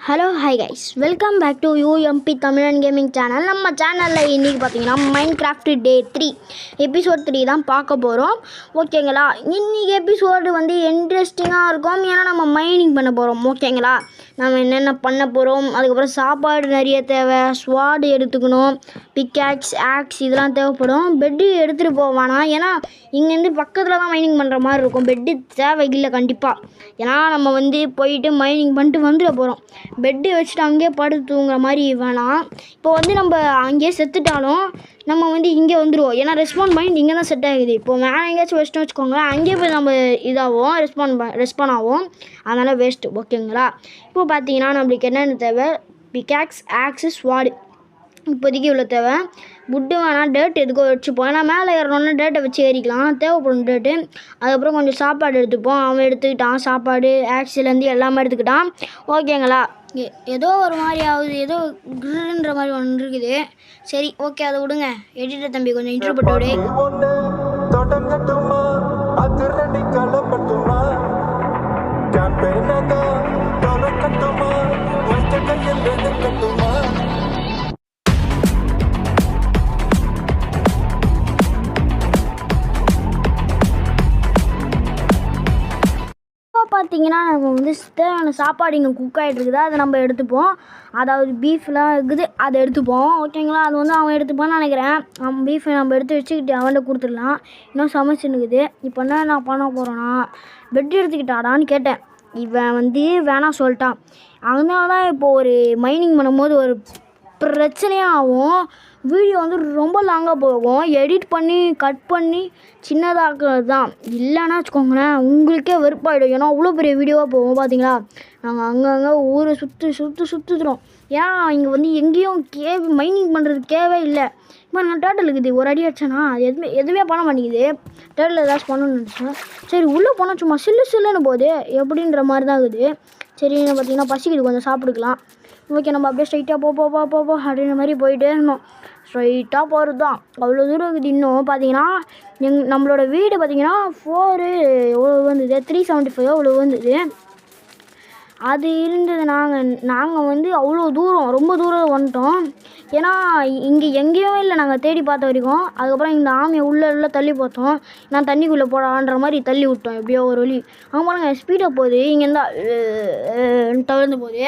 Hello hi guys, welcome back to UMP Tamil and gaming channel. நம்ம சேனலில் இன்றைக்கி பார்த்தீங்கன்னா மைன்கிராஃப்ட் டே 3 எபிசோட் 3 தான் பார்க்க போகிறோம். ஓகேங்களா, இன்றைக்கி எபிசோடு வந்து இன்ட்ரெஸ்டிங்காக இருக்கும். ஏன்னா நம்ம மைனிங் பண்ண போகிறோம். ஓகேங்களா, நம்ம என்னென்ன பண்ண போகிறோம், அதுக்கப்புறம் சாப்பாடு நிறைய தேவை, ஸ்வாடு எடுத்துக்கணும், பிக்காக்ஸ் ஆக்ஸ் இதெல்லாம் தேவைப்படும். பெட்டு எடுத்துகிட்டு போவானா, ஏன்னா இங்கேருந்து பக்கத்தில் தான் மைனிங் பண்ணுற மாதிரி இருக்கும். பெட்டு தேவை இல்லை கண்டிப்பாக. ஏன்னா நம்ம வந்து போயிட்டு மைனிங் பண்ணிட்டு வந்துட போகிறோம். பெட்டு வச்சுட்டு அங்கேயே படுத்து தூங்குற மாதிரி வேணாம். இப்போ வந்து நம்ம அங்கேயே செத்துட்டாலும் நம்ம வந்து இங்கே வந்துடுவோம். ஏன்னா ரெஸ்பாண்ட் பாயிண்ட் இங்கே தான் செட் ஆகுது. இப்போ மேலே எங்கேயாச்சும் வச்சுட்டு வச்சுக்கோங்களேன், அங்கேயே போய் நம்ம இதாகும், ரெஸ்பாண்ட் ஆகும். அதனால் வேஸ்ட்டு. ஓகேங்களா, இப்போ பார்த்தீங்கன்னா நம்மளுக்கு என்னென்ன தேவை, பிக்காக்ஸ் ஆக்ஸு ஸ்வாடு இப்போதைக்கு இவ்வளோ தேவை. புட்டு வேணால் டேட் எதுக்கோ வச்சுப்போம். ஏன்னா மேலே ஏறணுன்னா டேட்டை வச்சு ஏறிக்கலாம், தேவைப்படும் டேட்டு. அதுக்கப்புறம் கொஞ்சம் சாப்பாடு எடுத்துப்போம். அவன் எடுத்துக்கிட்டான் சாப்பாடு, ஆக்சிலேருந்து எல்லாமே எடுத்துக்கிட்டான். ஓகேங்களா, ஏதோ ஒரு மாதிரி ஆகுது, ஏதோ கிருன்ற மாதிரி ஒன்று இருக்குது. சரி ஓகே, அதை விடுங்க. எடிட்டர் தம்பி கொஞ்சம் இன்ட்ரோ போட்டு விடு. பார்த்தீங்கன்னா நம்ம வந்து தேவையான சாப்பாடு இங்கே குக் ஆகிட்டு இருக்குது, அதை நம்ம எடுத்துப்போம். அதாவது பீஃப்லாம் இருக்குது, அதை எடுத்துப்போம். ஓகேங்களா, அது வந்து அவன் எடுத்துப்பான்னு நினைக்கிறேன். அவன் பீஃபை நம்ம எடுத்து வச்சுக்கிட்டு அவன்கிட்ட கொடுத்துடலாம். இன்னும் சமைச்சுன்னுக்குது. இப்போ என்ன நான் பண்ண போகிறேன்னா, பெட் எடுத்துக்கிட்டாடான்னு கேட்டேன். இவன் வந்து வேணாம் சொல்லிட்டான். அதனால தான் இப்போது ஒரு மைனிங் பண்ணும்போது ஒரு பிரச்சனையாகவும் வீடியோ வந்து ரொம்ப லாங்காக போகும். எடிட் பண்ணி கட் பண்ணி சின்னதாக்குறது தான். இல்லைன்னா வச்சுக்கோங்களேன், உங்களுக்கே வெறுப்பாயிடும். ஏன்னா அவ்வளோ பெரிய வீடியோவாக போகும். பார்த்தீங்களா, நாங்கள் அங்கங்கே ஊரை சுற்றுறோம். ஏன்னா இங்கே வந்து எங்கேயும் மைனிங் பண்ணுறது கேவே இல்லை. இப்போ நான் டேட்டில் இருக்குது, ஒரு அடி அடிச்சேன்னா அது எதுவுமே பண்ண மாட்டேங்குது. டேட்டில் ஏதாச்சும் பண்ணணும்னு நினச்சேன். சரி உள்ளே போனால் சும்மா சில்லுன்னு போகுது எப்படின்ற மாதிரி தான் இருக்குது. சரி பார்த்தீங்கன்னா பசிக்குது, கொஞ்சம் சாப்பிட்டுக்கலாம். ஓகே, நம்ம அப்படியே ஸ்ட்ரைட்டாக போ அப்படின்ற மாதிரி போயிட்டே இருந்தோம். ஸ்ட்ரைட்டாக போகிறது தான், அவ்வளோ தூரம் இருக்குது. இன்னும் பார்த்தீங்கன்னா நம்மளோட வீடு பார்த்தீங்கன்னா 4 எவ்வளோ வந்தது, 375 அவ்வளோ வந்தது. அது இருந்தது. நாங்கள் வந்து அவ்வளோ தூரம், ரொம்ப தூரம் வந்துட்டோம். ஏன்னா இங்கே எங்கேயும் இல்லை நாங்கள் தேடி பார்த்த வரைக்கும். அதுக்கப்புறம் இந்த ஆமையை உள்ள தள்ளி பார்த்தோம். நான் தண்ணிக்குள்ளே போடான்ற மாதிரி தள்ளி விட்டோம் எப்படியோ ஒரு வழி. அங்கே பாருங்கள் ஸ்பீடாக போகுது, இங்கேருந்தா தவிர்ந்து போகுது.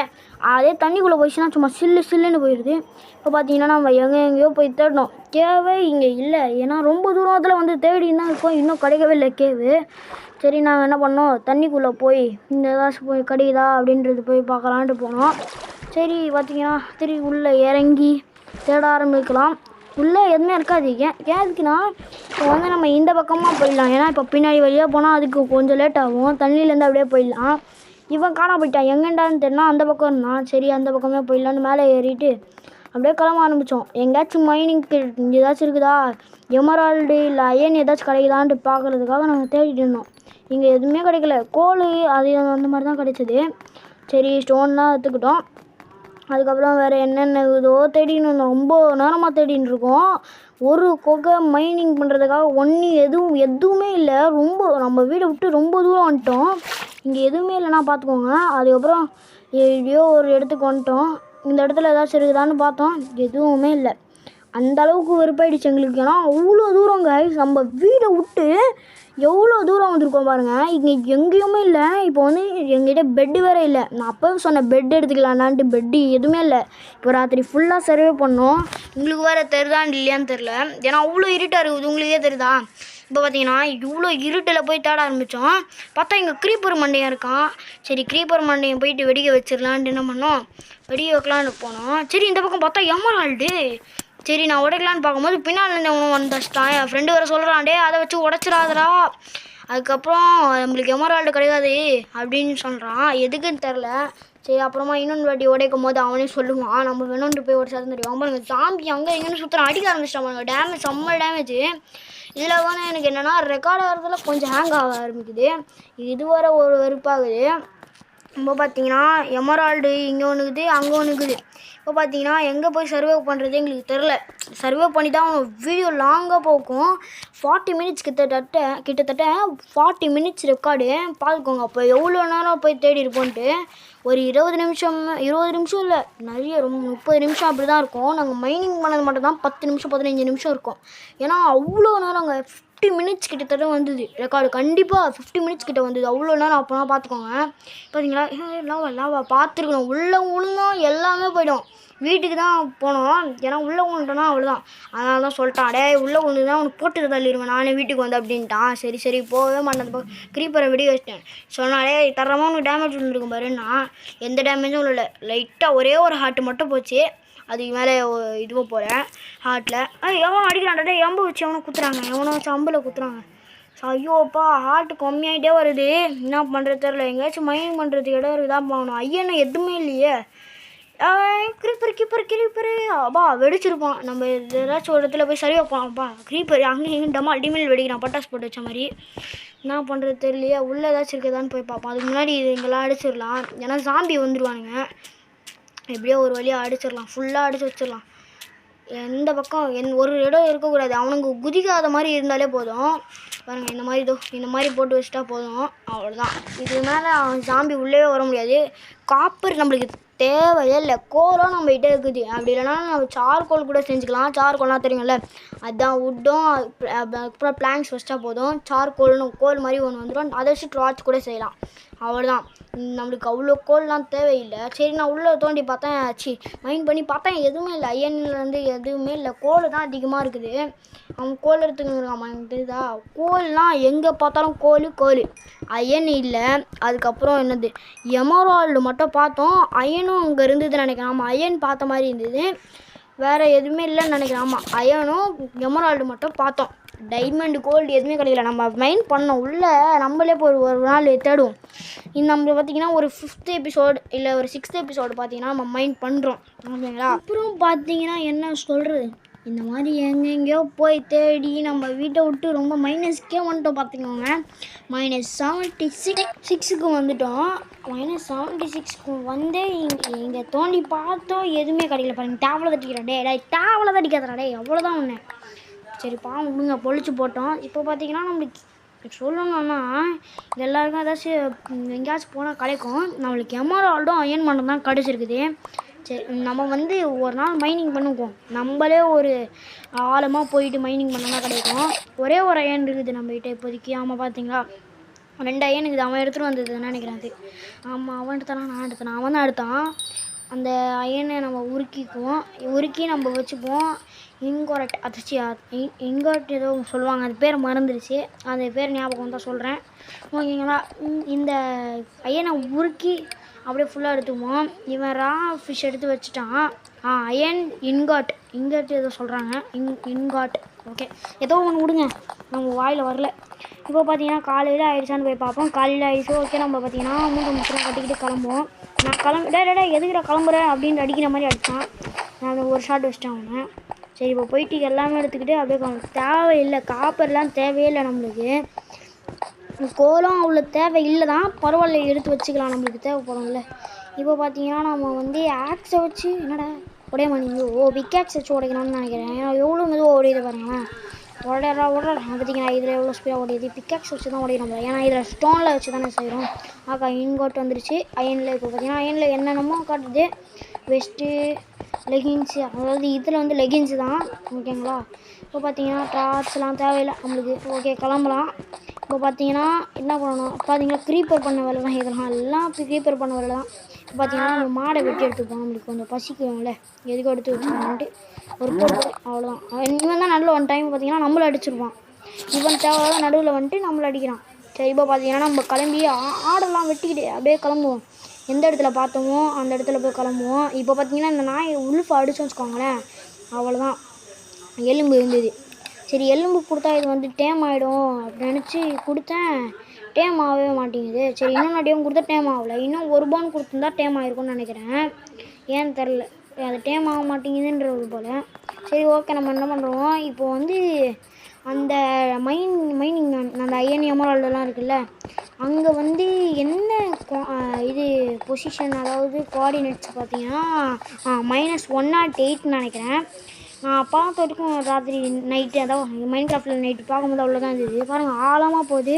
அதே தண்ணிக்குள்ளே போயிடுச்சுன்னா சும்மா சில்லுன்னு போயிடுது. இப்போ பார்த்தீங்கன்னா நம்ம எங்கேயோ போய் தேடணும். கேவே இங்கே இல்லை. ஏன்னா ரொம்ப தூரத்தில் வந்து தேடின்னு தான் இருக்கோம், இன்னும் கிடைக்கவே இல்லை கேவு. சரி நாங்கள் என்ன பண்ணோம், தண்ணிக்குள்ளே போய் இந்த ஏதாச்சும் போய் கிடைக்குதா அப்படின்றது போய் பார்க்கலான்ட்டு போனோம். சரி பார்த்தீங்கன்னா திரும்பி உள்ளே இறங்கி தேட ஆரம்பிக்கலாம். உள்ளே எதுவுமே இருக்காது. ஏதுக்குன்னா இப்போ வந்து நம்ம இந்த பக்கமாக போயிடலாம். ஏன்னா இப்போ பின்னாடி வழியாக போனால் அதுக்கு கொஞ்சம் லேட் ஆகும். தண்ணியிலேருந்து அப்படியே போயிடலாம். இவன் காணா போயிட்டான், எங்கேண்டான்னு தெரினா அந்த பக்கம் இருந்தான். சரி அந்த பக்கமே போயிடலான்னு மேலே ஏறிட்டு அப்படியே கிளம்ப ஆரம்பித்தோம். எங்கேயாச்சும் மைனிங்க்கு ஏதாச்சும் இருக்குதா, எமரால்டு இல்லை அயன் ஏதாச்சும் கிடைக்குதான்ட்டு பார்க்குறதுக்காக நாங்கள் தேடிட்டு இருந்தோம். இங்கே எதுவுமே கிடைக்கல. கோல் அது அந்த மாதிரி தான் கிடைச்சது. சரி ஸ்டோன்லாம் எடுத்துக்கிட்டோம். அதுக்கப்புறம் வேறு என்னென்ன இதோ தேடின்னு இருந்தோம். ரொம்ப நேரமாக தேடின்னு இருக்கோம். ஒரு கொகை மைனிங் பண்ணுறதுக்காக எதுவுமே இல்லை. ரொம்ப நம்ம வீடை விட்டு ரொம்ப தூரம் வந்துட்டோம். இங்கே எதுவுமே இல்லைன்னா பார்த்துக்கோங்க. அதுக்கப்புறம் எப்படியோ ஒரு இடத்துக்கு வந்துட்டோம். இந்த இடத்துல ஏதாச்சும் இருக்குதான்னு பார்த்தோம், எதுவுமே இல்லை. அந்த அளவுக்கு வெறுப்பாயிடுச்சு எங்களுக்கு. ஏன்னா அவ்வளோ தூரம் கைஸ், நம்ம வீடை விட்டு எவ்வளோ தூரம் வந்திருக்கோம் பாருங்கள். இங்கே எங்கேயுமே இல்லை. இப்போ வந்து எங்ககிட்ட பெட்டு வேறு இல்லை. நான் அப்போவே சொன்னேன் பெட் எடுத்துக்கலான்னான்ட்டு, பெட்டு எதுவுமே இல்லை. இப்போ ராத்திரி ஃபுல்லாக சர்வே பண்ணோம். உங்களுக்கு வேறு தெரியுதான்னு இல்லையான்னு தெரில. ஏன்னா அவ்வளோ இருட்டாக இருக்குது, உங்களுக்கே தெரியுதா. இப்போ பார்த்தீங்கன்னா இவ்வளோ இருட்டில் போய் தேட ஆரம்பித்தோம். பார்த்தா இங்கே க்ரீப்பர் மண்டையாக இருக்கான். சரி க்ரீப்பர் மண்டையை போயிட்டு வெடிக்க வச்சிடலான்ட்டு என்ன பண்ணோம், வெடிக்க வைக்கலான்னு போனோம். சரி இந்த பக்கம் பார்த்தா எமரால்டு. சரி நான் உடைக்கலான்னு பார்க்கும்போது பின்னாலேருந்து அவனும் வந்துட்டான். என் ஃப்ரெண்டு வேறு சொல்கிறான், டே அதை வச்சு உடச்சிடாதடா, அதுக்கப்புறம் நம்மளுக்கு எமரால்டு கிடையாது அப்படின்னு சொல்கிறான். எதுக்குன்னு தெரில. சரி அப்புறமா இன்னொன்று வாட்டி உடைக்கும் போது அவனே சொல்லுவான், நம்ம வேணும்னு போய் உடச்சாதான் தெரியும். அவன் பாருங்க ஜாம்பி அங்கே எங்கேன்னு சுற்றுறான், அடிக்க ஆரம்பிச்சிட்டான் பாருங்க. டேமேஜ் செம்ம டேமேஜ். இதில் வந்து எனக்கு என்னென்னா ரெக்கார்ட் ஆகிறதுல கொஞ்சம் ஹேங் ஆக ஆரம்பிக்குது. இது வர ஒரு வெறுப்பாகுது. இப்போ பார்த்தீங்கன்னா எமரால்டு இங்கே ஒன்று இருக்குது அங்கே ஒன்று இருக்குது. இப்போ பார்த்தீங்கன்னா எங்கே போய் சர்வே பண்ணுறது எங்களுக்கு தெரில. சர்வே பண்ணி தான் வீடியோ லாங்காக போகும். 40 மினிட்ஸ் கிட்டத்தட்ட 40 மினிட்ஸ் ரெக்கார்டு பார்த்துக்கோங்க. அப்போ எவ்வளோ நேரம் போய் தேடி இருப்போன்ட்டு. ஒரு 20 நிமிஷம் இல்லை, நிறைய ரொம்ப 30 நிமிஷம் அப்படி தான் இருக்கும். நாங்கள் மைனிங் பண்ணது மட்டும் தான் 10 நிமிஷம் 15 நிமிஷம் இருக்கும். ஏன்னா அவ்வளோ நேரம் அங்கே 50 மினிட்ஸ் கிட்டத்தட்ட வந்தது ரெக்கார்டு. கண்டிப்பாக 50 மினிட்ஸ் கிட்ட வந்தது. அவ்வளோ நேரம் அப்போனா பார்த்துக்கோங்க. பார்த்தீங்களா லாவா பார்த்துருக்கணும். உள்ளே விழுந்தோம் எல்லாமே போய்டும். வீட்டுக்கு தான் போனோம். ஏன்னா உள்ளே விழுந்துட்டோன்னா அவ்வளோதான். அதனால தான் சொல்லிட்டான், டே உள்ளே விழுந்து தான் உனக்கு போட்டு தள்ளிடுவேன் நானே வீட்டுக்கு வந்து அப்படின்ட்டான். சரி போகவே மாட்டேன். க்ரீப்பரை வெடி வச்சிட்டேன். சொன்னாலே தரமாக உனக்கு டேமேஜ் விழுந்துருக்கும் பாருன்னா எந்த டேமேஜும் இல்லை. லைட்டாக ஒரே ஒரு ஹார்ட்டு மட்டும் போச்சு. அதுக்கு மேலே இதுவும் போகிறேன் ஹார்ட்டில். எவனோ அடிக்கிறான்டா, எம்பு வச்சு எவனோ குத்துறாங்க. எவனோ வச்சு அம்பில் குத்துறாங்க. ஐயோப்பா ஹார்ட்டு கம்மியாகிட்டே வருது. என்ன பண்ணுறது தெரில. எங்கேயாச்சும் மைனிங் பண்ணுறதுக்கு இடம் இருக்குதான் போகணும். ஐயனை எதுவுமே இல்லையே. கிரீப்பரு அப்பா வெடிச்சிருப்பான். நம்ம ஏதாச்சும் ஒரு இடத்துல போய் சரி வைப்பான்ப்பா. கிரீப்பர் அங்கே எங்கே டிமில் வெடிக்கிறான் பட்டாசு போட்டு வச்ச மாதிரி. என்ன பண்ணுறது தெரியலையே. உள்ளே ஏதாச்சும் இருக்குதான்னு போய் பார்ப்போம். அதுக்கு முன்னாடி இங்கெல்லாம் அடிச்சிடலாம். ஏன்னா ஜாம்பி வந்துடுவானுங்க. எப்படியோ ஒரு வழியாக அடிச்சிடலாம். ஃபுல்லாக அடித்து வச்சிடலாம். எந்த பக்கம் ஒரு இடம் இருக்கக்கூடாது. அவனுங்க குதிக்காத மாதிரி இருந்தாலே போதும். பாருங்கள் இந்த மாதிரி போட்டு வச்சுட்டா போதும். அவ்வளோதான். இதுக்கு மேலே அவன் ஜாம்பி உள்ளே வர முடியாது. காப்பர் நம்மளுக்கு தேவையே இல்லை. கோலும் நம்ம கிட்டே இருக்குது. அப்படி இல்லைனா நம்ம சார்கோல் கூட செஞ்சுக்கலாம். சார்கோல்னால் தெரியும்ல, அதுதான் வுட்டும் அப்புறம் பிளாங்க்ஸ் வச்சா போதும். கோல் மாதிரி ஒன்று வந்துடும். அதை வச்சு டார்ச் கூட செய்யலாம். அவ்வளோதான். நம்மளுக்கு அவ்வளோ கோல்லாம் தேவையில்லை. சரி நான் உள்ளே தோண்டி பார்த்தேன். மைண்ட் பண்ணி பார்த்தேன் எதுவுமே இல்லை. ஐயன்லேருந்து எதுவுமே இல்லை. கோல் தான் அதிகமாக இருக்குது. அவன் கோல் எடுத்துக்கிறான். தெரியுதா, கோல்லாம் எங்கே பார்த்தாலும் கோல் அயன் இல்லை. அதுக்கப்புறம் என்னது எமரால்டு மட்டும் பார்த்தோம். அயனும் அங்கே இருந்ததுன்னு நினைக்கிறேன். ஆமாம் அயன் பார்த்த மாதிரி இருந்தது. வேறு எதுவுமே இல்லைன்னு நினைக்கிறேன். ஆமாம் அயனும் எமரால்டு மட்டும் பார்த்தோம். டைமண்ட் கோல்டு எதுவுமே கிடைக்கல. நம்ம மைண்ட் பண்ணோம் உள்ளே. நம்மளே போய் ஒரு நாள் தேடுவோம். நம்ம பார்த்திங்கன்னா ஒரு 5th எபிசோடு இல்லை ஒரு 6th எபிசோடு பார்த்திங்கன்னா நம்ம மைண்ட் பண்ணுறோம். ஓகேங்களா. அப்புறம் பார்த்திங்கன்னா என்ன சொல்கிறது, இந்த மாதிரி எங்கெங்கேயோ போய் தேடி நம்ம வீட்டை விட்டு ரொம்ப மைனஸ்க்கே வந்துட்டோம். பார்த்துக்கோங்க, -76க்கு வந்துட்டோம். -76க்கு வந்து இங்கே தோண்டி பார்த்தோம் எதுவுமே கிடைக்கல. பாருங்கள் டேவலை தட்டிக்கிறேன். டேவலை தட்டிக்காதடா அவ்வளோதான் ஒன்று. சரி பாவம் விடுங்க, பொழிச்சு போட்டோம். இப்போ பார்த்தீங்கன்னா நம்மளுக்கு சொல்லணும்னா எல்லாருக்கும் ஏதாச்சும் எங்கேயாச்சும் போனால் கிடைக்கும். நம்மளுக்கு எமரால்டும் அயன் மட்டும் தான் கிடச்சிருக்குது. சரி நம்ம வந்து ஒரு நாள் மைனிங் பண்ணுவோம். நம்மளே ஒரு ஆழமாக போயிட்டு மைனிங் பண்ணோன்னா கிடைக்கும். ஒரே ஒரு அயன் இருக்குது நம்மகிட்ட இப்போதைக்கு. ஆமாம் பார்த்தீங்களா 2 அயன் இருக்குது. அவன் எடுத்துகிட்டு வந்ததுன்னு நினைக்கிறேன். அது ஆமாம் அவன் எடுத்தானா நான் எடுத்தேன். அவன் தான் எடுத்தான். அந்த அயனை நம்ம உருக்கி நம்ம வச்சுப்போம். இங்கோரட் இங்கோட் ஏதோ சொல்லுவாங்க. அது பேர் மறந்துடுச்சு. அந்த பேர் ஞாபகம் தான் சொல்கிறேன். ஓகேங்களா. இந்த அயனை உருக்கி அப்படியே ஃபுல்லாக எடுத்துக்குவோம். இவன் ரா ஃபிஷ் எடுத்து வச்சுட்டான். அயன் இன்காட் ஏதோ சொல்கிறாங்க. இன்காட் ஓகே ஏதோ ஒன்று விடுங்க, நம்ம வாயில் வரல. இப்போ பார்த்தீங்கன்னா காலையில் ஆயிடுச்சான்னு போய் பார்ப்போம். காலையில் ஆயிடுச்சு. ஓகே நம்ம பார்த்தீங்கன்னா மூட்டை கட்டிக்கிட்டு கிளம்புவோம். நான் எதுக்கிட்ட கிளம்புறேன் அப்படின்னு அடிக்கிற மாதிரி அடித்தான். நான் ஒரு ஷாட் வச்சிட்டேன் அவனை. சரி இப்போ போயிட்டு எல்லாமே எடுத்துக்கிட்டு அப்படியே தேவையில்லை. காப்பர்லாம் தேவையில்லை நம்மளுக்கு. கோலம் அவ்வளோ தேவையில்லை தான். பரவாயில்ல எடுத்து வச்சுக்கலாம், நம்மளுக்கு தேவைப்படும்ல. இப்போ பார்த்தீங்கன்னா நம்ம வந்து ஆக்ஸை வச்சு என்னடா உடைய மாட்டேங்குது. பிக்காக்ஸ் வச்சு உடைக்கணும்னு நினைக்கிறேன். ஏன்னா எவ்வளோ மெதுவாக ஓடியது பாருங்களேன். உடறா பார்த்தீங்கன்னா இதில் எவ்வளோ ஸ்பீடாக ஓடியது. பிக்காக்ஸ் வச்சு தான் ஓடிக்கணும். ஏன்னா இதில் ஸ்டோனில் வச்சு தானே செய்கிறோம். இன்கோட் வந்துருச்சு. அயனில் இப்போ பார்த்தீங்கன்னா அயனில் என்னென்னமோ காட்டுது. வெஸ்ட்டு லெகின்ஸு, அதாவது இதில் வந்து லெகின்ஸு தான். ஓகேங்களா. இப்போ பார்த்தீங்கன்னா டார்ச்லாம் தேவையில்லை நம்மளுக்கு. ஓகே கிளம்பலாம். இப்போ பார்த்தீங்கன்னா என்ன பண்ணணும், பார்த்தீங்கன்னா க்ரீப்பர் பண்ண வேலை தான். இதெல்லாம் எல்லாம் க்ரீப்பர் பண்ண வேலை தான். இப்போ பார்த்தீங்கன்னா நம்ம மாடை வெட்டி எடுத்துப்போம். நம்மளுக்கு கொஞ்சம் பசிக்குவோம்ல, எதுக்கும் எடுத்து வச்சுக்கோன்ட்டு ஒரு போட்டு அவ்வளோதான். இவன் தான் நடுவில் ஒன் டைம் பார்த்தீங்கன்னா நம்மளை அடிச்சிருப்பான். இவன் தேவையில்லாத நடுவில் வந்துட்டு நம்மளை அடிக்கிறான். சரி இப்போ பார்த்தீங்கன்னா நம்ம கிளம்பி ஆடெல்லாம் வெட்டிக்கிட்டு அப்படியே கிளம்புவோம். எந்த இடத்துல பார்த்தோமோ அந்த இடத்துல போய் கிளம்புவோம். இப்போ பார்த்தீங்கன்னா இந்த நாய் உல்ஃபை அடிச்சோன்னு வச்சுக்கோங்களேன், அவ்வளோதான். எலும்பு இருந்தது. சரி எலும்பு கொடுத்தா இது வந்து டேம் ஆகிடும் அப்படின்னு நினச்சி கொடுத்தேன். டேம் ஆகவே மாட்டேங்குது. சரி இன்னும் டேம் கொடுத்தா டேம் ஆகலை. இன்னும் 1 பவுன் கொடுத்துருந்தா டேம் ஆகிருக்கும்னு நினைக்கிறேன். ஏன்னு தெரில, அது டேம் ஆக மாட்டேங்குதுன்றது போல். சரி ஓகே நம்ம என்ன பண்ணுறோம், இப்போ வந்து அந்த மைனிங் அந்த அயன் எமரால்டெல்லாம் இருக்குல்ல, அங்கே வந்து என்ன இது பொசிஷன், அதாவது கோஆர்டினேட்ஸ் பார்த்தீங்கன்னா -108 நினைக்கிறேன். நான் பார்த்த வரைக்கும் ராத்திரி நைட்டு, அதாவது மைண்ட் கிராஃப்டில் நைட்டு பார்க்கும்போது அவ்வளோதான் இருந்தது. பாருங்கள் ஆழமாக போகுது,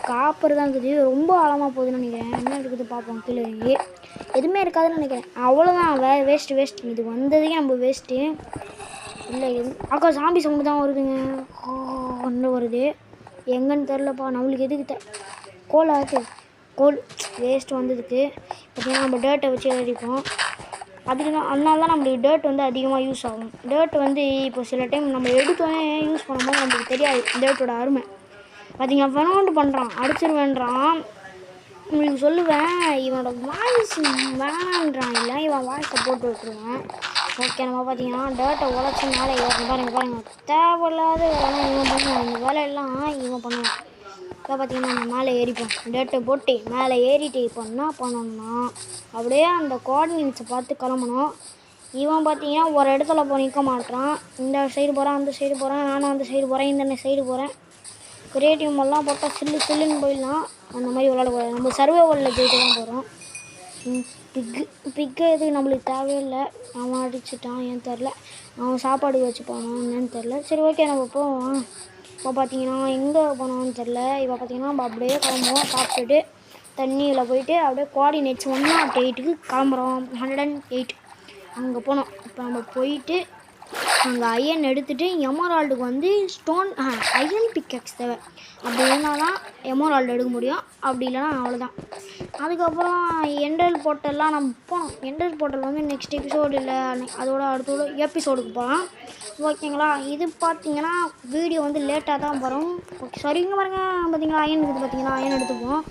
காப்பர் தான் இருக்குது, ரொம்ப ஆழமாக போகுதுன்னு நினைக்கிறேன். என்ன இருக்குது பார்ப்போம். கீழே எதுவுமே இருக்காதுன்னு நினைக்கிறேன். அவ்வளோதான், வேஸ்ட். இது வந்ததுக்கே நம்ம வேஸ்ட்டு இல்லை. அக்கா சாம்பி சவுண்டு தான் வருதுங்க, ஒன்று வருது எங்கன்னு தெரிலப்பா. நம்மளுக்கு எதுக்கு கோல் வேஸ்ட் வந்ததுக்கு பார்த்தீங்கன்னா நம்ம டேர்ட்டை வச்சு எழுதிப்போம். அதனால தான் நம்மளுக்கு டேர்ட் வந்து அதிகமாக யூஸ் ஆகும். டேர்ட் வந்து இப்போ சில டைம் நம்ம எடுத்தோன்னே யூஸ் பண்ணும்போது நம்மளுக்கு தெரியாது டேர்ட்டோட அருமை. பார்த்தீங்கன்னா ஃபெனோண்டு பண்ணுறான், அடிச்சிருவேன்றான். உங்களுக்கு சொல்லுவேன், இவனோட வாய்ஸ் வேணான்றான், இல்லை இவன் வாய்ஸை போட்டு விட்டுருவேன். ஓகே, நம்ம பார்த்தீங்கன்னா டேர்ட்டை உழைச்சி மேலே ஏறணும். பாருங்கள் தேவையில்லாத வேலைலாம் இவன் பண்ணுவான். இந்த வேலையெல்லாம் இவன் பண்ணுவான். இப்போ பார்த்தீங்கன்னா நம்ம மேலே ஏறிப்போம், டேர்ட்டை போட்டு மேலே ஏறிட்டு இப்போ என்ன பண்ணணும்னா அப்படியே அந்த கோஆர்டினேட்ஸை பார்த்து கிளம்பணும். இவன் பார்த்தீங்கன்னா ஒரு இடத்துல போய் நிற்க மாட்டான். இந்த சைடு போகிறான், அந்த சைடு போகிறான், நானும் அந்த சைடு போகிறேன், இந்த சைடு போகிறேன். கிரியேட்டிவ் மோட்லாம் போட்டால் சில்லுன்னு போயிடலாம். அந்த மாதிரி விளாடக்கூடாது. நம்ம சர்வைவலில் ஜெயிக்க தான் போகிறோம். பிக்கு எதுக்கு நம்மளுக்கு தேவையில்லை. அவன் அடிச்சுட்டான், ஏன்னு தெரில. அவன் சாப்பாடு வச்சு போனான், என்னன்னு தெரில. சரி ஓகே, நம்ம போவோம். இப்போ பார்த்தீங்கன்னா எங்கே போனோம்னு தெரில. இப்போ பார்த்தீங்கன்னா நம்ம அப்படியே கிளம்புவோம். சாப்பிட்டுட்டு தண்ணியில் போயிட்டு அப்படியே கோஆர்டினேட்ஸ் 108க்கு கிளம்புறோம். 108 அங்கே போனோம். இப்போ நம்ம போயிட்டு அங்கே அயன் எடுத்துகிட்டு எமரால்டுக்கு வந்து அயன் பிக்கெக்ஸ் தேவை. அப்படி இருந்தால் தான் எமரால்டு எடுக்க முடியும், அப்படி இல்லைனா அவ்வளோதான். அதுக்கப்புறம் எண்டல் போர்ட்டல்லாம் நம்ம போனோம். எண்டல் போர்ட்டல் வந்து நெக்ஸ்ட் எபிசோடு இல்லை அதோட அடுத்த எபிசோடுக்கு போகலாம். ஓகேங்களா. இது பார்த்தீங்கன்னா வீடியோ வந்து லேட்டாக தான் வரும். ஓகே, சரிங்க பாருங்க. பார்த்தீங்களா அயன் இருக்குது, பார்த்தீங்கன்னா அயன் எடுத்துப்போம்.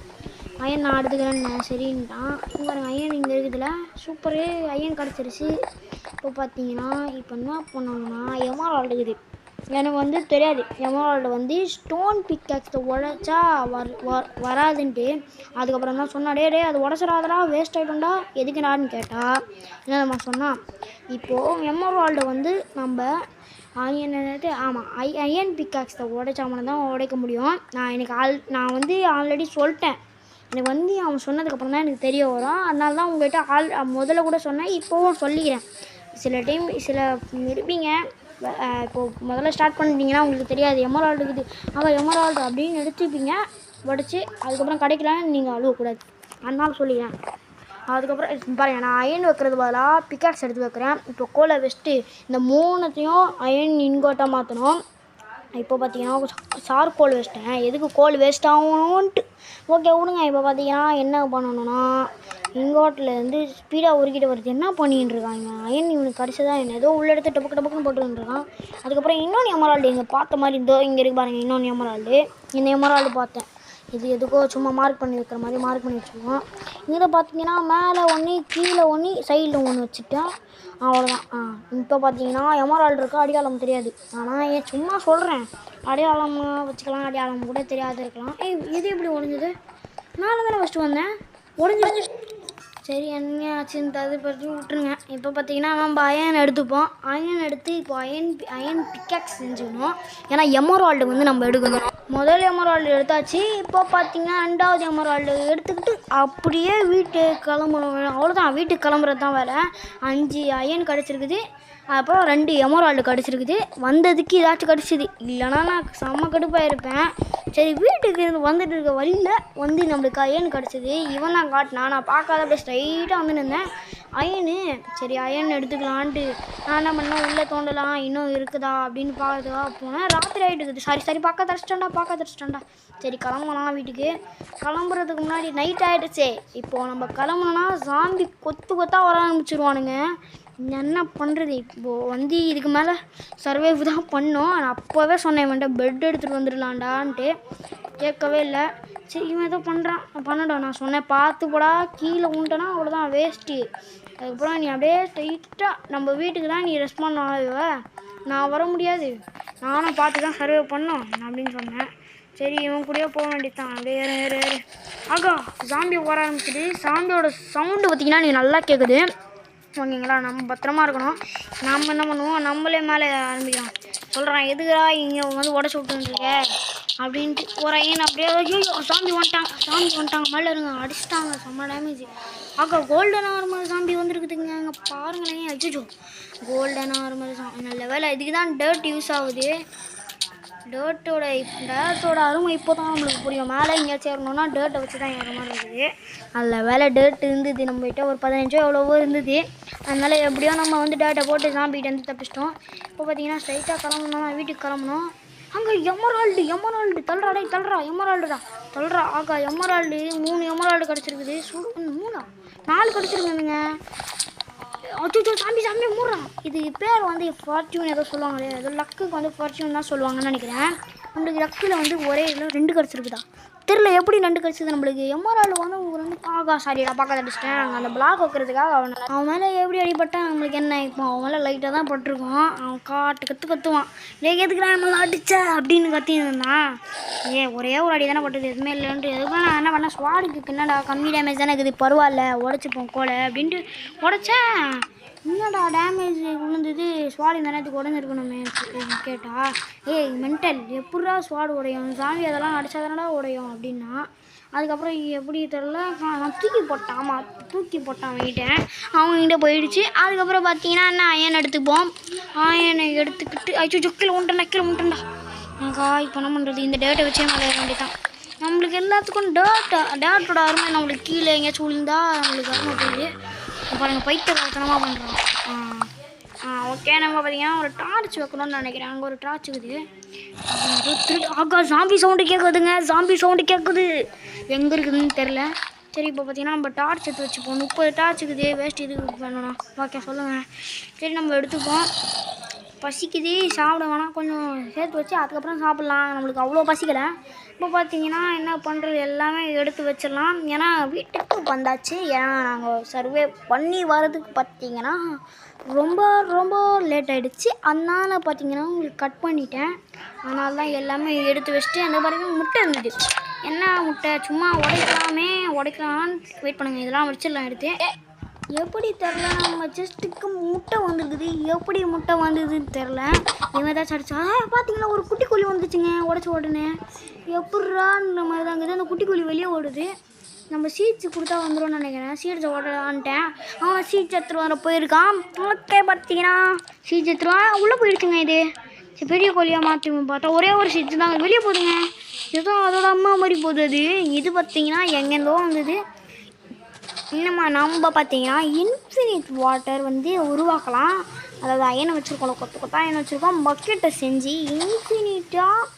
அயன் நான் எடுத்துக்கிறேன்னு சரின்ட்டான். பாருங்கள் அயன் இங்கே இருக்குதுல, சூப்பரு அயன் கிடச்சிருச்சு. இப்போ பார்த்தீங்கன்னா இப்போ என்ன பண்ணோம்னா எமரால்டு இருக்குது. எனக்கு வந்து தெரியாது எமரால்டு வந்து ஸ்டோன் பிக்காக்ஸை உடைச்சா வராதுன்ட்டு. அதுக்கப்புறம் தான் சொன்னா, டே அது உடச்சிடாதடா, வேஸ்ட் ஆகிட்டோம்டா, எதுக்குடான்னு கேட்டால் என்ன நம்ம சொன்னால், இப்போது எமரால்டு வந்து நம்ம அயன் பிக்காக்ஸை உடைச்சாமனு தான் உடைக்க முடியும். நான் வந்து ஆல்ரெடி சொல்லிட்டேன். எனக்கு வந்து அவன் சொன்னதுக்கப்புறம் தான் எனக்கு தெரிய வரும். அதனால தான் உங்கள்கிட்ட முதல்ல கூட சொன்னேன், இப்போவும் சொல்லிக்கிறேன். சில டைம் இருப்பீங்க, இப்போது முதல்ல ஸ்டார்ட் பண்ணிட்டீங்கன்னா உங்களுக்கு தெரியாது எமரால்டு இருக்குது, எமரால்டு அப்படின்னு எடுத்துப்பீங்க உடச்சி. அதுக்கப்புறம் கிடைக்கலான்னு நீங்கள் அழுவக்கூடாது, அதனால சொல்லிக்கிறேன். அதுக்கப்புறம் பாருங்கள், நான் அயன் வைக்கிறது பதிலாக பிக்காக்ஸ் எடுத்து வைக்கிறேன். இப்போ கோலை வச்சுட்டு இந்த 3த்தையும் அயன் இன்கோட்டாக மாற்றணும். இப்போ பார்த்தீங்கன்னா சார்கோல் வச்சிட்டேன், எதுக்கு கோல் வேஸ்ட் ஆகணும்ன்ட்டு. ஓகே விடுங்க. இப்போ பார்த்தீங்கன்னா என்ன பண்ணணும்னா இங்கோட்டிலேருந்து ஸ்பீடாக உருக்கிட்டு வருது. என்ன பண்ணிகிட்டு இருக்காங்க அயன், இவனுக்கு கடிச்சதான் என்ன ஏதோ உள்ள எடுத்து டப்புக்குன்னு போட்டுருக்கான். அதுக்கப்புறம் இன்னொன்று எமரால்டு இங்கே பார்த்த மாதிரி இங்கே இருக்கு பாருங்கள். இன்னொன்று எமரால்டு, இந்த எமரால்டு பார்த்தேன். இது எதுக்கோ சும்மா மார்க் பண்ணி வைக்கிற மாதிரி மார்க் பண்ணி வச்சுருவோம். இங்கே பார்த்தீங்கன்னா மேலே ஒன்று கீழே ஒன்று சைடில் ஒன்று வச்சுட்டேன், அவ்வளோதான். இப்போ பார்த்தீங்கன்னா எமரால்டு இருக்கா அடையாளம் தெரியாது, ஆனால் சும்மா சொல்கிறேன் அடையாளம் வச்சுக்கலாம், அடையாளம் கூட தெரியாது இருக்கலாம். இது எப்படி உடஞ்சது? மேலே தானே ஃபஸ்ட்டு வந்தேன், உடஞ்சி. சரி என்ன ஆச்சுன்னு அது பற்றி விட்டுருங்க. இப்போ பார்த்தீங்கன்னா நம்ம அயன் எடுத்துப்போம். அயன் எடுத்து இப்போ அயன் பிக்காக்ஸ் செஞ்சுக்கணும். ஏன்னா எமரால்டு வந்து நம்ம எடுக்கணும். முதல் எமரால்டு எடுத்தாச்சு. இப்போ பார்த்தீங்கன்னா 2வது எமரால்டு எடுத்துக்கிட்டு அப்படியே வீட்டுக்கு கிளம்பணும். அவ்வளோதான், வீட்டுக்கு கிளம்புறது தான் வேலை. 5 அயன் கிடச்சிருக்குது, அப்புறம் 2 எமரால்டு கிடச்சிருக்குது. வந்ததுக்கு ஏதாச்சும் கிடச்சிது, இல்லைனா நான் செம்ம கடுப்பாக இருப்பேன். சரி வீட்டுக்கு வந்துட்டு இருக்க வழியில் வந்து நம்மளுக்கு அயன் கிடச்சிது. இவன் தான் காட்டினான், நான் பார்க்காத அப்படியே ஸ்ட்ரைட்டாக வந்து நின்றேன். அயனு சரி அயன் எடுத்துக்கலான்ட்டு நான் என்ன பண்ணேன், உள்ளே தோண்டலாம் இன்னும் இருக்குதா அப்படின்னு பார்த்துக்கா போனேன். ராத்திரி ஆகிட்டு இருக்குது. சரி பார்க்க தரிச்சிட்டேன்டா. சரி கிளம்பலாம். வீட்டுக்கு கிளம்புறதுக்கு முன்னாடி நைட் ஆகிடுச்சே. இப்போது நம்ம கிளம்புனோன்னா சாம்பி கொத்தாக வர ஆரம்பிச்சிருவானுங்க. என்ன பண்ணுறது? இப்போது வந்து இதுக்கு மேலே சர்வைவ் தான் பண்ணோம். நான் அப்போவே சொன்னேன் வேண்டாம் பெட் எடுத்துகிட்டு வந்துடலான்டான்ட்டு, கேட்கவே இல்லை. சரி இவன் ஏதோ பண்ணுறான், பண்ணட்டும். நான் சொன்னேன் பார்த்து போடா, கீழே உண்டனா அவ்வளோதான் வேஸ்ட்டு. அதுக்கப்புறம் நீ அப்படியே ஸ்ட்ரைட்டாக நம்ம வீட்டுக்கு தான் நீ ரெஸ்பாண்ட் ஆகுவ, நான் வர முடியாது, நானும் பார்த்து தான் சர்வை பண்ணோம் அப்படின்னு சொன்னேன். சரி இவன் கூடயே போக வேண்டியதான். அப்படியே ஏறு. ஆகா சாம்பி வர ஆரம்பிக்குது. சாம்பியோட சவுண்டு பார்த்திங்கன்னா நீ நல்லா கேட்குது. ஓகேங்களா, நம்ம பத்திரமா இருக்கணும். நம்ம என்ன பண்ணுவோம், நம்மளே மேலே ஆரம்பிக்கலாம். சொல்கிறேன் எதுக்குறா இங்கே வந்து உடச்சி விட்டுருக்க, அப்படின்ட்டு ஒரு ஐயன் அப்படியே ஐயோ சாம்பி வந்துட்டாங்க மேலே இருங்க அடிச்சிட்டாங்க செம்ம டேமேஜ். அக்கா கோல்டன் ஆர்மர் சாம்பி வந்துருக்குதுங்க அங்கே பாருங்களேன். அஜிஜோ கோல்டன் ஆர்மர் நல்ல வேலை. இதுக்கு தான் டர்ட் யூஸ் ஆகுது. டேர்ட்டோட அருமை இப்போ தான் நம்மளுக்கு புரியும். மேலே எங்கேயாச்சும் ஏறணும்னா டேர்ட்டை வச்சு தான் ஏற மாதிரி இருக்குது. நல்ல வேலை டேர்ட் இருந்தது நம்மகிட்ட ஒரு 15 எவ்வளவோ இருந்தது. அதனால் எப்படியோ நம்ம வந்து டேர்ட்டை போட்டு சாம்பிகிட்ட வந்து தப்பிச்சிட்டோம். இப்போ பார்த்தீங்கன்னா ஸ்ட்ரைட்டாக கிளம்பணும், வீட்டுக்கு கிளம்பணும். அங்கே எமரால்டு தள்ளுறா தள்ளுறா. ஆகா எமரால்டு 3 எமரால்டு கிடச்சிருக்குது. 4 கிடச்சிருக்குதுங்க. அச்சோ சாம்பி மூடுறான். இது பேர் வந்து ஃபார்ச்சூன் ஏதோ சொல்லுவாங்களே, ஏதோ லக்குக்கு வந்து ஃபார்ச்சூன் தான் சொல்லுவாங்கன்னு நினைக்கிறேன். நம்மளுக்கு லக்கில் வந்து ஒரே இதில் 2 கிடச்சிருக்குதா தெரில. எப்படி 2 கிடச்சிது நம்மளுக்கு? எம்ஆர்ஆல் வந்து ஒரு 2 சாரி நான் பார்க்க அடிச்சிட்டேன். நாங்கள் அந்த பிளாக் வைக்கிறதுக்காக அவன் மேலே எப்படி அடிப்பட்டான் நம்மளுக்கு என்ன? இப்போ அவன் மேலே லைட்டாக தான் பட்டிருக்கோம். அவன் கத்துவான். எதுக்குடா நம்மள அடிச்ச அப்படின்னு கத்திருந்தான். ஒரே ஒரு அடி தானே பட்டது, எதுவுமே இல்லைன்ட்டு எதுக்கும் நான் என்ன பண்ணேன், ஸ்வாடுக்கு என்னடா கம்மி டேமேஜ் தானே இருக்குது, பரவாயில்ல உடச்சிப்போம் கோலை அப்படின்ட்டு உடச்சேன். என்னடா டேமேஜ் விழுந்தது, ஸ்வாடு இந்த நேரத்துக்கு உடஞ்சிருக்கணுமே கேட்டா, மென்டல் எப்படா ஸ்வாடு உடையும், சாமி அதெல்லாம் அடித்தா தானடா உடையும் அப்படின்னா. அதுக்கப்புறம் எப்படி தெரில நான் தூக்கி போட்டான் அவங்ககிட்ட போயிடுச்சு. அதுக்கப்புறம் பார்த்தீங்கன்னா என்ன அயன் எடுத்துப்போம். அயனை எடுத்துக்கிட்டு ஐயோ கீழே உண்டா இப்போ என்ன பண்ணுறது, இந்த டேட்டை வச்சே மேலே வேண்டியதான். நம்மளுக்கு எல்லாத்துக்கும் டேட்டோட அருமை நம்மளுக்கு கீழே எங்கேயாச்சும் விழுந்தா நம்மளுக்கு அருமை போயிடுது. பாருங்கள் பைத்தியக்காரத்தனமாக பண்ணுறோம். ஓகே நம்ம பார்த்தீங்கன்னா ஒரு டார்ச் வைக்கணும்னு நினைக்கிறேன். அங்கே ஒரு டார்ச் இருக்குது. ஆகா சாம்பி சவுண்டு கேட்குது. எங்கே இருக்குதுன்னு தெரில. சரி இப்போ பார்த்தீங்கன்னா நம்ம டார்ச் எடுத்து வச்சுப்போம். 30 டார்ச் இருக்குது, வேஸ்ட் இது பண்ணணும். ஓகே சொல்லுங்கள். சரி நம்ம எடுத்துப்போம். பசிக்குது, சாப்பிட வேணாம், கொஞ்சம் சேர்த்து வச்சு அதுக்கப்புறம் சாப்பிட்லாம். நம்மளுக்கு அவ்வளோ பசிக்கலை. இப்போ பார்த்தீங்கன்னா என்ன பண்ணுறது, எல்லாமே எடுத்து வச்சிடலாம். ஏன்னா வீட்டுக்கு வந்தாச்சு. ஏன்னா நாங்கள் சர்வே பண்ணி வர்றதுக்கு பார்த்தீங்கன்னா ரொம்ப லேட் ஆகிடுச்சு. அதனால் பார்த்தீங்கன்னா உங்களுக்கு கட் பண்ணிட்டேன். அதனால தான் எல்லாமே எடுத்து வச்சுட்டு அந்த பாருங்க முட்டை இருந்தது. என்ன முட்டை, சும்மா உடைக்கலான்னு வெயிட் பண்ணுங்கள். இதெல்லாம் வச்சிடலாம் எடுத்து. எப்படி தெரில, நம்ம செஸ்ட்டுக்கு முட்டை வந்துருக்குது. எப்படி முட்டை வந்ததுன்னு தெரில. இவன் ஏதாச்சும் அடிச்சா பார்த்தீங்கன்னா ஒரு குட்டி கோழி வந்துச்சுங்க உடச்சி உடனே. எப்பட்றான்ற மாதிரி தான் இருக்குது. அந்த குட்டி கோழி வெளியே ஓடுது. நம்ம சீட்ஸ் கொடுத்தா வந்துடும்னு நினைக்கிறேன். சீட்ஸை ஓடலான்ட்டேன். அவன் சீட்ஸ் எடுத்துகிட்டு வர போயிருக்கான். ஓகே பார்த்தீங்கன்னா சீட்ஸ் எடுத்துருவான் உள்ளே போயிடுச்சுங்க. இது பெரிய கோழியாக மாற்றி பார்த்தா ஒரே ஒரு சீட்ஸ் தான் வெளியே போதுங்க. ஏதோ அதோட அம்மா மாதிரி போகுது அது. இது பார்த்தீங்கன்னா எங்கேருந்தோ வந்தது. இன்னும் நம்ம பார்த்தீங்கன்னா இன்ஃபினிட் வாட்டர் வந்து உருவாக்கலாம். அதாவது அயனை வச்சுருக்கோம், கொத்தா அயனை வச்சுருக்கோம். பக்கெட்டை செஞ்சு இன்ஃபினிட்டாக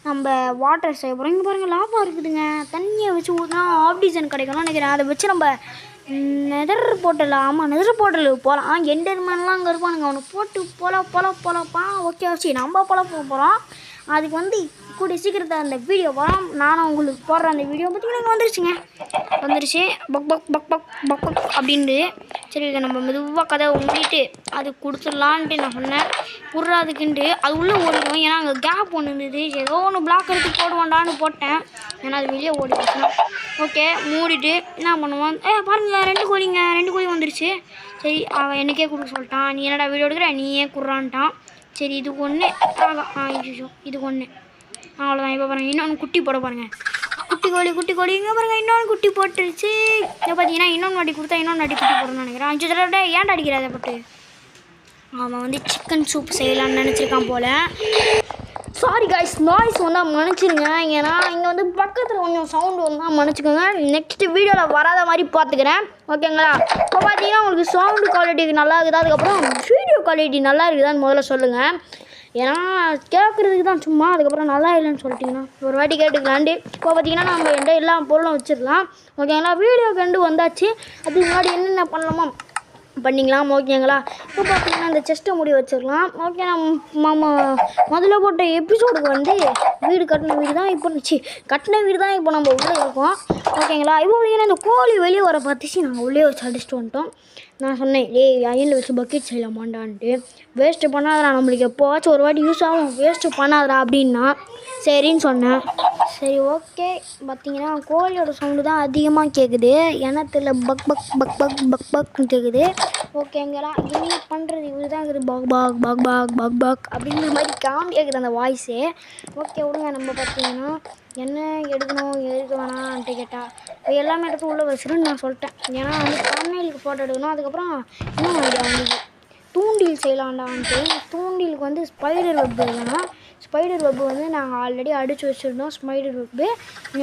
நம்ம வாட்டர் செய்ய போகிறோம். இங்கே பாருங்கள் லாபம் இருக்குதுங்க. தண்ணியை வச்சு ஊற்றினா ஆப்டிசன் கிடைக்கணும்னு நினைக்கிறேன். அதை வச்சு நம்ம நெதர் போர்ட்டல் போகலாம். எண்டர்மேன்லாம் அங்கே இருப்பானுங்க. அவனை போட்டு போலப்பா. ஓகே வச்சு நம்ம போக போகிறோம். அதுக்கு வந்து கூடிய சீக்கிரத்தை அந்த வீடியோ வரோம். நானும் உங்களுக்கு போடுற அந்த வீடியோ பார்த்தீங்கன்னா வந்துருச்சு. பக் அப்படின்ட்டு. சரி இதை நம்ம மெதுவாக கதை மூடிட்டு அது கொடுத்துடலான்ட்டு நான் சொன்னேன். விட்றாதுக்குன்ட்டு அது உள்ளே ஓடிடும். ஏன்னா அங்கே கேப் ஒன்று இருந்தது. ஏதோ ஒன்று பிளாக் எடுத்து போடுவான்டான்னு போட்டேன். ஏன்னா அது வெளியே ஓடிடுச்சுன்னா. ஓகே மூடிட்டு என்ன பண்ணுவான், பாருங்கள் 2 கோழி வந்துருச்சு. சரி அவன் எனக்கே கொடுக்க சொல்லிட்டான். நீ என்னடா வீடியோ எடுக்கிற, நீயே குடுறான்ட்டான். சரி இது ஒன்று இது ஒன்று அவ்வளோதான். இப்போ பாருங்கள் இன்னொன்று குட்டி போட பாருங்கள். குட்டி கோழி இங்கே பாருங்கள் இன்னொன்று குட்டி போட்டுருச்சு. இப்போ பார்த்தீங்கன்னா இன்னொன்று வாட்டி கொடுத்தா இன்னொன்று வாட்டி குட்டி போடணும்னு நினைக்கிறேன். 5 தடவை ஏன்டா அடிக்கிற அதை போட்டு. அவன் வந்து சிக்கன் சூப் செய்யலான்னு நினச்சிருக்கான் போல். சாரி காய்ஸ், நாய்ஸ் வந்தால் மன்னிச்சிருங்க. ஏன்னா இங்கே வந்து பக்கத்தில் கொஞ்சம் சவுண்டு வந்தால் மன்னிச்சிக்கோங்க. நெக்ஸ்ட் வீடியோவில் வராத மாதிரி பார்த்துக்கிறேன். ஓகேங்களா? இப்போ பார்த்தீங்கன்னா உங்களுக்கு சவுண்டு குவாலிட்டி நல்லா இருக்குதா, அதுக்கப்புறம் வீடியோ குவாலிட்டி நல்லா இருக்குதான்னு முதல்ல சொல்லுங்கள். ஏன்னா கேட்குறதுக்கு தான் சும்மா, அதுக்கப்புறம் நல்லா இல்லைன்னு சொல்லிட்டிங்கன்னா ஒரு வாட்டி கேட்டுக்கலாண்டு. இப்போ பார்த்தீங்கன்னா நம்ம என்கிட்ட எல்லா பொருளும் வச்சிடலாம். ஓகேங்களா? வீடியோ கண்டு வந்தாச்சு. அதுக்கு முன்னாடி என்னென்ன பண்ணலாமா பண்ணிக்கலாம். ஓகேங்களா? இப்போ பார்த்தீங்கன்னா இந்த செஸ்ட்டை முடி வச்சிடலாம். ஓகே நம்ம முதல்ல போட்ட எபிசோடுக்கு வந்து கட்டின வீடு தான் இப்போ நம்ம உள்ளே இருக்கோம். ஓகேங்களா? இப்போ பார்த்தீங்கன்னா இந்த கோழி வெளியே வர பார்த்துச்சு. நாங்கள் உள்ளே வச்சு அடிச்சுட்டு வந்துட்டோம். நான் சொன்னேன் அயனில் வச்சு பக்கெட் செய்யலாமாண்டான்ட்டு. வேஸ்ட்டு பண்ணாதடா, நம்மளுக்கு எப்போவாச்சும் ஒரு வாட்டி யூஸ் ஆகும், வேஸ்ட்டு பண்ணாதடா அப்படின்னா சரின்னு சொன்னேன். சரி ஓகே. பார்த்தீங்கன்னா கோழியோட சவுண்டு தான் அதிகமாக கேட்குது. ஏன்னா தெரியல, பக் பக் பக் பக் பக் பக்னு கேட்குது. ஓகேங்களா, என்ன பண்ணுறது, இவர் தான் இருக்குது பக் பக் பக் பக் பக் பக் அப்படிங்கிற மாதிரி காமெடி கேட்குது அந்த வாய்ஸே. ஓகே விடுங்க. நம்ம பார்த்தீங்கன்னா என்ன எடுக்கணும் எடுக்க வேணான்ட்டு கேட்டால் எல்லாமே எடுத்து உள்ளே வச்சிருன்னு நான் சொல்லிட்டேன். ஏன்னா வந்து தமிழுக்கு ஃபோட்டோ எடுக்கணும். அதுக்கப்புறம் இன்னும் ஐடியா வந்து தூண்டில் செய்யலாண்டான்ட்டு. தூண்டிலுக்கு வந்து ஸ்பைடர் வெப் வேணும். ஸ்பைடர் வெப்பு வந்து நாங்கள் ஆல்ரெடி அடித்து வச்சுருந்தோம். ஸ்பைடர் வெப்பு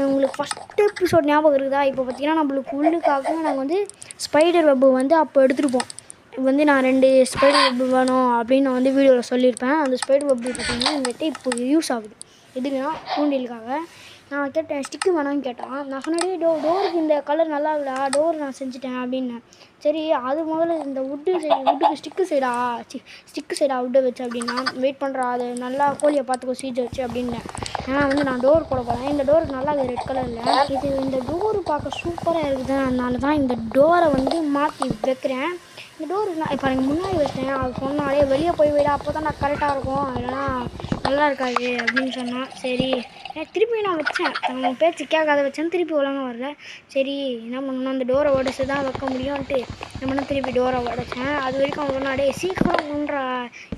உங்களுக்கு ஃபஸ்ட்டு எபிசோட் ஞாபகம் இருக்குதா? இப்போ பார்த்தீங்கன்னா நம்மளுக்கு உள்ளுக்காக நாங்கள் வந்து ஸ்பைடர் வெப்பு வந்து அப்போ எடுத்துருப்போம். வந்து நான் 2 ஸ்பைடர் வெப்பு வேணும் அப்படின்னு நான் வந்து வீடியோவில் சொல்லியிருப்பேன். அந்த ஸ்பைடர் வெப்பு பார்த்திங்கன்னா எங்கிட்ட இப்போ யூஸ் ஆகுது. எதுக்குன்னா தூண்டிலுக்காக. நான் கேட்டேன் ஸ்டிக்கு வேணான்னு கேட்டான். நான் சொன்னாடி டோருக்கு இந்த கலர் நல்லா இல்லைடா, டோர் நான் செஞ்சுட்டேன் அப்படின்னேன். சரி அது முதல்ல இந்த வுட்டுக்கு ஸ்டிக்கு சைடா வுட்டை வச்சு அப்படின்னா வெயிட் பண்ணுறா, அது நல்லா கோழியை பார்த்துக்கோ சீஜை வச்சு அப்படின்னேன். ஏன்னா வந்து நான் டோர் போட போகிறேன். இந்த டோருக்கு நல்லா இருக்குது ரெட் கலரில். இந்த டோரு பார்க்க சூப்பராக இருக்குது. அதனால தான் இந்த டோரை வந்து மாற்றி வைக்கிறேன். இந்த டோர் நான் இப்போ எனக்கு முன்னாடி வச்சிட்டேன். அது சொன்னாலே வெளியே போய் விட அப்போ தான் நான் கரெக்டாக இருக்கும், இல்லைனா நல்லா இருக்காது அப்படின்னு சொன்னான். சரி திருப்பி நான் வச்சேன். அவன் பேச்சு கேட்காத வச்சேன். திருப்பி ஒழுங்காக வரல. சரி என்ன பண்ணணும், அந்த டோரை உடச்சி தான் வைக்க முடியும்ன்ட்டு நம்ம திருப்பி டோரை உடச்சேன். அது வரைக்கும் அவன் சொன்னாடே சீக்கிரம் பண்ணுறா,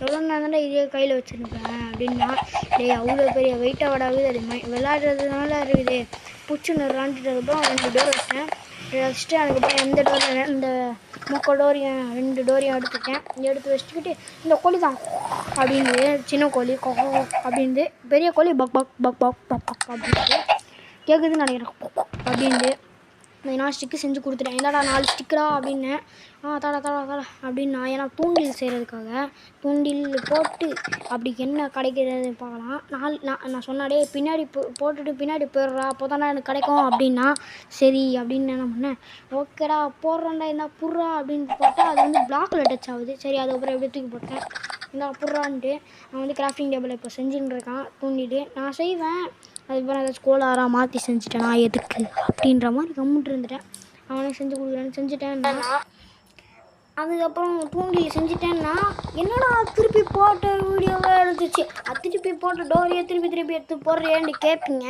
எவ்வளோ நேரம் தானே இதே கையில் வச்சுருப்பேன் அப்படின்னா. அவ்வளோ பெரிய வெயிட்டாக விடாது, அது விளையாடுறதுனால இருக்குது புச்சுன்னு விளாண்டுட்டதுக்கப்புறம் 2 டோர் வச்சேன். வச்சுட்டு அதுக்கப்புறம் எந்த டோர் இந்த முக்க டோரையும் 2 டோரையும் எடுத்து வச்சுக்கிட்டு இந்த கோழி தான் அப்படின்னு சின்ன கோழி அப்படின்னு, பெரிய கோழி பக் பக் பக் பக் பக் பக் அப்படின்ட்டு கேட்குதுன்னு நினைக்கிறேன் அப்படின்னு. நான் ஸ்டிக்கு செஞ்சு கொடுத்துட்டேன். என்னடா 4 ஸ்டிக்கரா அப்படின்னேன். தடா அப்படின்னு நான் ஏன்னா தூண்டில் செய்கிறதுக்காக தூண்டில் போட்டு அப்படி என்ன கிடைக்கிறது பார்க்கலாம். நான் சொன்னாடே பின்னாடி போட்டுட்டு பின்னாடி போயிடுறா, அப்போ தானே எனக்கு கிடைக்கும் அப்படின்னா. சரி அப்படின்னு என்ன பண்ணேன். ஓகேடா போடுறேன்டா, என்ன புட்றா அப்படின்னு போட்டால் அது வந்து பிளாக்கில் டச் ஆகுது. சரி அதுக்கப்புறம் எப்படி தூக்கி போட்டேன். இந்த புட்றான்ட்டு அவன் வந்து கிராஃப்டிங் டேபிள் இப்போ செஞ்சுன்னு இருக்கான் தூண்டிட்டு. நான் செய்வேன், அதுக்கப்புறம் ஏதாச்சும் கோளாறாக மாற்றி செஞ்சுட்டேன். நான் எதுக்கு அப்படின்ற மாதிரி கம்முட்டு இருந்துட்டேன். அவனே செஞ்சு கொடுக்குறேன்னு செஞ்சுட்டேன்னா அதுக்கப்புறம் தூண்டில் செஞ்சுட்டேன்னா என்னடா திருப்பி போட்ட வீடியோவை எடுத்துச்சு, திருப்பி போட்ட டோரையை திருப்பி எடுத்து போடுறேன்னு கேட்பீங்க.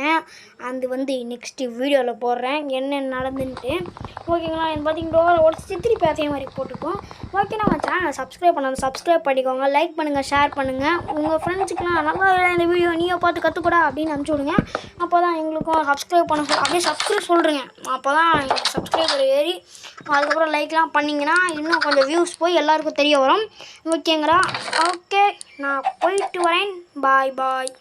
அது வந்து நெக்ஸ்ட்டு வீடியோவில் போடுறேன் என்ன நடந்துன்ட்டு. ஓகேங்களா, எனக்கு பார்த்தீங்கன்னா டோரை உடச்சி திருப்பி அதே மாதிரி போட்டுக்கோம். ஓகே, நம்ம சேனலை சப்ஸ்கிரைப் பண்ணிக்கோங்க, லைக் பண்ணுங்கள், ஷேர் பண்ணுங்கள். உங்கள் ஃப்ரெண்ட்ஸுக்கெலாம் நல்லா இந்த வீடியோ நீயோ பார்த்து கற்றுக்கூடா அப்படின்னு அனுப்பிச்சி விடுங்க. அப்போ தான் எங்களுக்கும் சப்ஸ்கிரைப் பண்ண அப்படியே சப்ஸ்கிரைப் சொல்கிறேங்க. அப்போ தான் எங்களுக்கு சப்ஸ்கிரைபர் ஏறி அதுக்கப்புறம் லைக்லாம் பண்ணிங்கன்னா இன்னும் கொஞ்சம் வியூஸ் போய் எல்லாருக்கும் தெரிய வரும். ஓகேங்களா, ஓகே நான் போயிட்டு வரேன். பாய்.